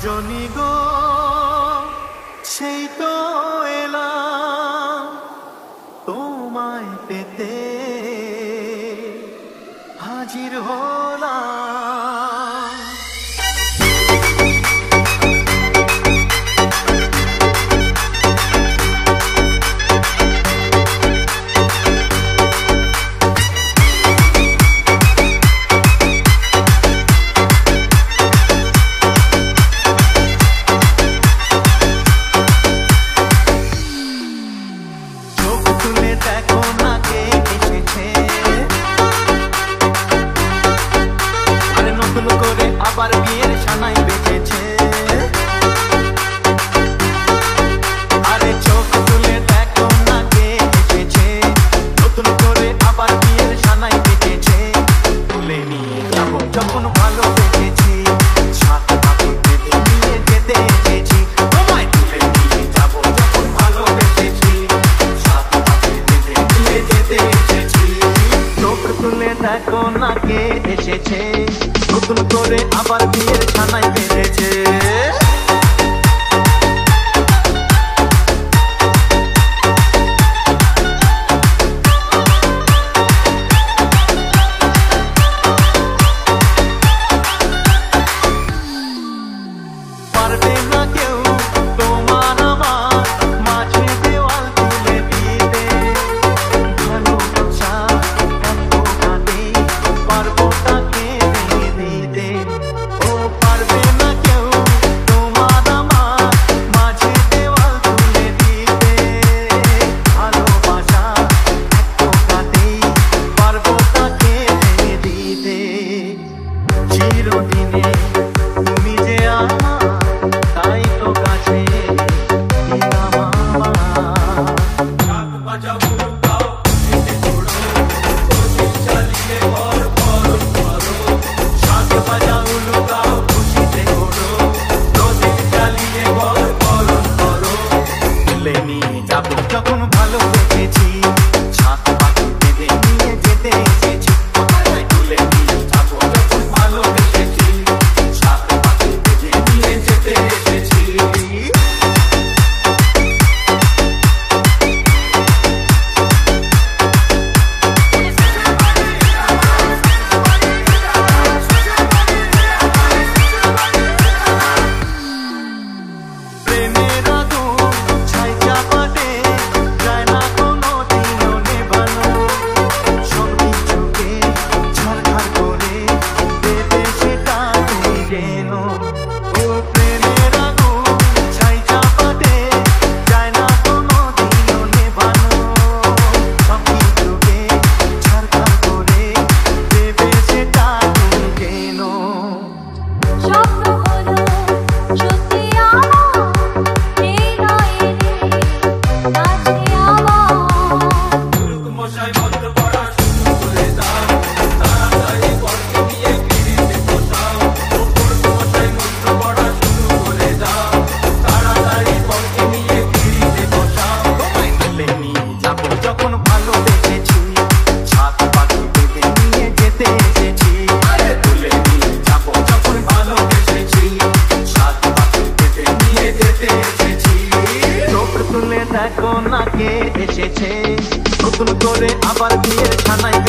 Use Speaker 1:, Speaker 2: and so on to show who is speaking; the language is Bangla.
Speaker 1: রজনী গো সেই তো এলাম তোমায় পেতে হাজির হলাম। দেখো না কে এসেছে, আরে নতুন করে আবার বিয়ের সানাই বেঁচেছে। আরে চোখ তুলে দেখো না কে এসেছে, নতুন করে আবার বিয়ের সানাই বেঁচেছে। তুলে নিয়ে যাবো যখন ভালোবেসেছি, সাত পাখি বেঁধে নিয়ে যেতে এসেছি। তোমায় তুলে নিয়ে যাবো যখন ভালোবেসেছি, সাত পাখি বেঁধে নিয়ে যেতে এসেছি। চোখ তুলে দেখো না কে এসেছে, নতুন করে আবার বিয়ের ছানায় বেঁধেছে। পারবে না কেউ তোমার আমার মাঝে দেওয়াল তুলে দিতে, ভালোবাসা এত কাঁদে পারবো তাকে ভেঙে দিতে। ও পারবে না কেউ তোমার আমার মাঝে দেওয়াল তুলে দিতে, ভালোবাসা এত কাঁদে পারবো তাকে ভেঙে দিতে। চিরদিনে তুমি যে আমার, তাই তো কাছে দিলাম আমার। শাক বাজাও লুকাও খুশিতে ঘোরো, প্রদীপ জ্বালিয়ে ঘর বরণ করো। তুলে নিয়ে যাবো যখন ভালোবেসেছি, সাত পাখি বেঁধে নিয়ে যেতে এসেছি। তুলে নিয়ে যাবো যখন ভালোবেসেছি, সাত পাখি বেঁধে নিয়ে যেতে এসেছি। প্রেমের আগুন ছাই চাপাতে যায় না কোনো দিনও নেভানো, সব কিছুকে ঝাড়খাড় করে দেবে সেটা তুমি যেন। ও প্রেমের আগুন ছাই চাপাতে যায় না কোনো দিনও নেভানো, সব কিছুকে ঝাড়খাড় করে দেবে সেটা তুমি যেন।
Speaker 2: স্বপ্ন হলো সত্যি আমার, হৃদয়ে কাছে আমার।
Speaker 3: মশাই বন্ধ করা শুরু করে দাও, তাড়াতাড়ি বরকে নিয়ে পিড়িতে বসাও। মশাই বন্ধ করা শুরু করে দাও, তাড়াতাড়ি বরকে নিয়ে পিড়িতে বসাও।
Speaker 1: তোমায় তুলে নিয়ে যাবো যখন ভালোবেসেছি, সাত পাখি বেঁধে নিয়ে যেতে এসেছি।
Speaker 3: আরে তুলে নিয়ে যাবো যখন ভালোবেসেছি, সাত পাখি বেঁধে নিয়ে যেতে এসেছি।
Speaker 1: চোখ তুলে দেখো না কে এসেছে, নতুন করে আবার বিয়ের ছানায়